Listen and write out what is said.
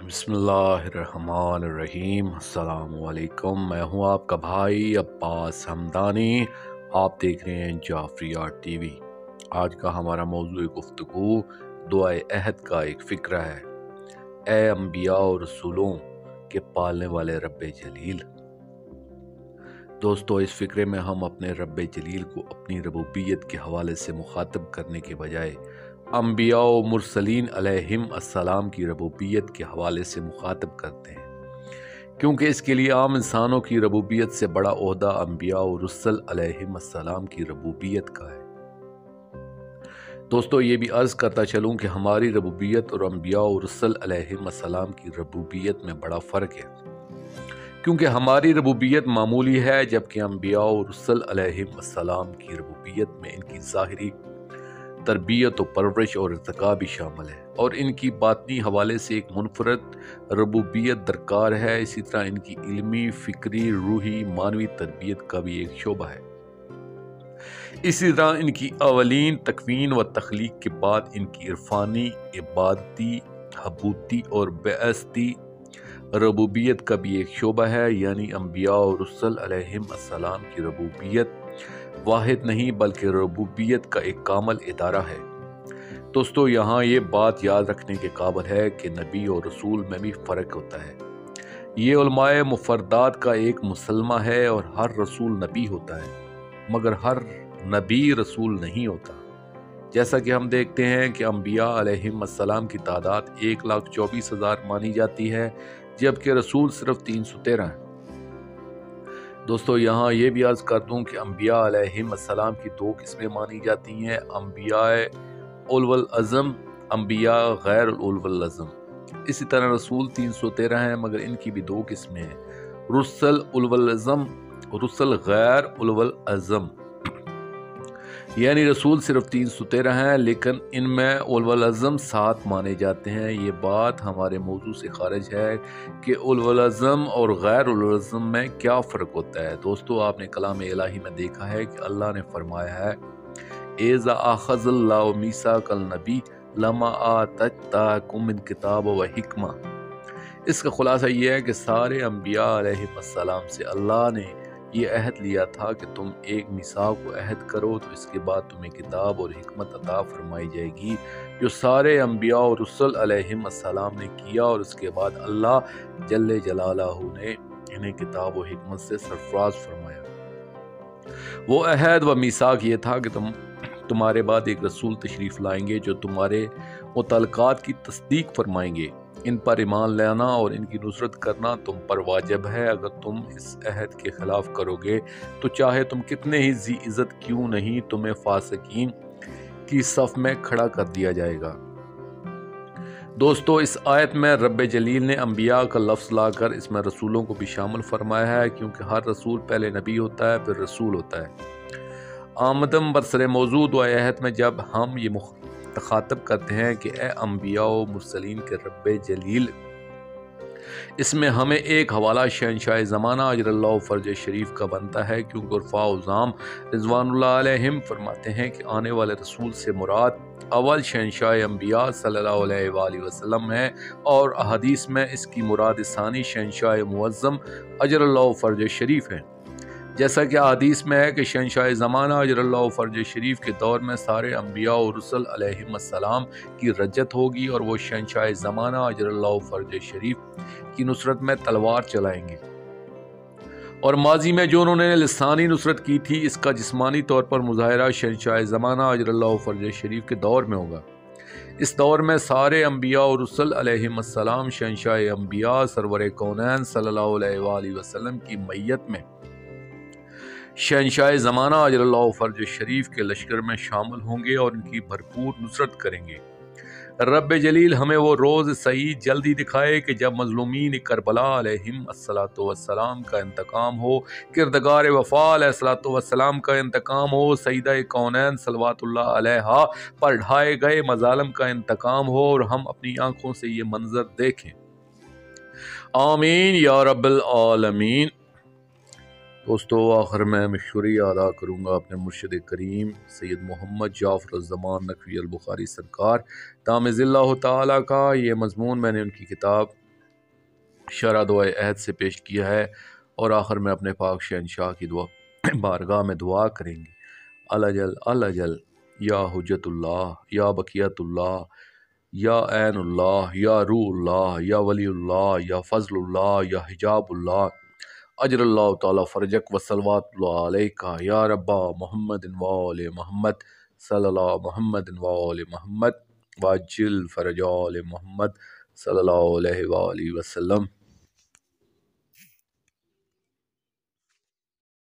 बिस्मिल्लाहिर्रहमानिर्रहीम। अस्सलाम वालेकुम। मैं हूं आपका भाई अब्बास हमदानी। आप देख रहे हैं जाफरिया टीवी। आज का हमारा मौजूद गुफ्तगू दुआए अहद का एक फ़िक्रा है। ए अम्बिया और रसूलों के पालने वाले रब्बे जलील। दोस्तों, इस फ़िक्रे में हम अपने रब्बे जलील को अपनी रबूबियत के हवाले से मुखातब करने के बजाय अम्बिया व मुरसलीन अलैहिम अस्सलाम की रबूबियत के हवाले से मुखातब करते हैं, क्योंकि इसके लिए आम इंसानों की रबूबियत से बड़ा ओहदा अम्बिया व रुसल अलैहिम अस्सलाम की रबूबियत का है। दोस्तों, ये भी अर्ज़ करता चलूँ कि हमारी रबूबियत और अम्बिया व रुसल अलैहिम अस्सलाम की रबूबियत में बड़ा फ़र्क है, क्योंकि हमारी रबूबियत मामूली है, जबकि अम्बिया व रुसल अलैहिम अस्सलाम की रबूबियत में इनकी ज़ाहिरी तरबियत व परवरिश और इर्तिका भी शामिल है, और इनकी बातनी हवाले से एक मुनफरद रबूबियत दरकार है। इसी तरह इनकी इल्मी, फ़िक्री, रूही, मानवी तरबियत का भी एक शोबा है। इसी तरह इनकी अवलीन तकवीन व तख्लीक के बाद इनकी इरफानी, इबादती, हबूती और बेअस्ती रबूबियत का भी एक शोबा है। यानी अम्बिया और रुसल अलैहिम अस्सलाम की रबूबियत वाहिद नहीं बल्कि रबूबियत का एक कामल इदारा है। दोस्तों, यहाँ ये बात याद रखने के काबिल है कि नबी और रसूल में भी फ़र्क होता है। ये उलमाए मुफरदात का एक मुसलमा है, और हर रसूल नबी होता है, मगर हर नबी रसूल नहीं होता। जैसा कि हम देखते हैं कि अम्बिया अलैहिम अस्सलाम की तादाद 1,24,000 मानी जाती है, जबकि रसूल सिर्फ 313 हैं। दोस्तों, यहाँ ये भी अर्ज़ कर दूँ कि अम्बिया अलैहिम अस्सलाम की दो किस्में मानी जाती हैं, अम्बिया उलुल अज़म, अम्बिया गैर उलुल अज़म। इसी तरह रसूल 313 हैं, मगर इनकी भी दो किस्में हैं, रुसल उलुल अज़म, रुसल गैर उलुल अज़म। यानी रसूल सिर्फ 313 हैं, लेकिन इनमें उलुल अज़म 7 माने जाते हैं। ये बात हमारे मौजू से खारिज है कि उलुल अज़म और गैर उलुल अज़म में क्या फ़र्क होता है। दोस्तों, आपने कलाम इलाही में देखा है कि अल्लाह ने फरमाया है, एज़ा अख़ज़ल्लाहु मीसाक़ल नबी लमा आतैतकुम मिन किताब व हिकमा। इसका खुलासा ये है कि सारे अम्बिया अलैहिस्सलाम से अल्लाह ने ये अहद लिया था कि तुम एक मिसाक को अहद करो, तो इसके बाद तुम्हें किताब और हिकमत अता फरमाई जाएगी, जो सारे अम्बिया और रुsul अलैहिस्सलाम ने किया। और उसके बाद अल्लाह जल्ले जलालहू ने इन्हें किताब और हिकमत से सरफराज फरमाया। वो अहद व मिसाक ये था कि तुम्हारे बाद एक रसूल तशरीफ़ लाएंगे जो तुम्हारे मुतलकात की तस्दीक फरमाएंगे। इन पर ईमान लाना और इनकी नुसरत करना तुम पर वाजिब है। अगर तुम इस अहद के खिलाफ करोगे तो चाहे तुम कितने ही जी इज़्ज़त क्यों नहीं, तुम्हें फासिकीन की सफ़ में खड़ा कर दिया जाएगा। दोस्तों, इस आयत में रब्बे जलील ने अम्बिया का लफ्ज़ लाकर इसमें रसूलों को भी शामिल फरमाया है, क्योंकि हर रसूल पहले नबी होता है, फिर रसूल होता है। आमदम बरसरे मौजूद व अहद में जब हम ये तखातब करते हैं कि ए अम्बिया व मुरसलीन के रब्बे जलील, इसमें हमें एक हवाला शहनशाह ज़माना अजरल्लाहु फ़र्ज शरीफ का बनता है, क्योंकि उर्फ़ा उज़ाम रिज़वानुल्लाह अलैहिम फरमाते हैं कि आने वाले रसूल से मुराद अवल शहनशाह अम्बिया सल्लल्लाहु अलैहि वसल्लम है, और अहदीस में इसकी मुराद सानी शहनशाह मुअज़्ज़म अजरल्लाहु फ़र्ज शरीफ है। जैसा कि हदीस में है कि शहनशाह ज़माना अजरल्लाहु फ़र्ज शरीफ के दौर में सारे अम्बिया और रुsul अलैहिस्सलाम की रज्जत होगी, और वो शहनशाह ज़माना अजरल्लाहु फ़र्ज शरीफ की नुसरत में तलवार चलाएंगे। और माजी में जो उन्होंने लिसानी नुसरत की थी, इसका जिस्मानी तौर पर मुज़ाहरा शहनशाह ज़माना अजरल्लाहु फ़र्ज शरीफ के दौर में होगा। इस दौर में सारे अम्बिया और रुsul अलैहिस्सलाम शहनशाह अम्बिया सरवर कौनैन सल्लल्लाहु अलैहि वसल्लम की मैयत में शहनशाह ज़माना अजरल्लाहु फ़र्ज शरीफ के लश्कर में शामिल होंगे और इनकी भरपूर नुसरत करेंगे। रब्बे जलील हमें वो रोज़ सही जल्दी दिखाए कि जब मज़लूमीन करबला अलैहिम अस्सलातु वस्सलाम का इंतकाम हो, किरदगार वफ़ा अलैहिस्सलातु वस्सलाम का इंतकाम हो, सईदा कौनैन सल्लवातुल्लाह अलैहा पर ढाए गए मज़ालिम का इंतकाम हो, और हम अपनी आँखों से ये मंज़र देखें। आमीन या रब्बल आलमीन। दोस्तों, आखिर में शुक्रिया अदा करूँगा अपने मुर्शिद करीम सैयद मोहम्मद जाफ़र ज़मान नकवी अल बुखारी सरकार दामज़िल्लाहु ताला का। ये मज़मून मैंने उनकी किताब شرع دعائے عہد سے پیش کیا ہے، اور آخر میں اپنے پاک شہنشاہ کی بارگاہ میں دعا کریں گے۔ الجل الجل یا حجت اللہ، یا بقیت اللہ، یا عین اللہ، یا روح اللہ، یا ولی اللہ، یا فضل اللہ، یا حجاب اللہ، اجر اللہ تعالی فرجک وصلوات اللہ علیکہ یا ربا محمد وآل محمد صلی اللہ محمد وآل محمد واجل فرج آل محمد صلی اللہ علیہ وآلہ وسلم۔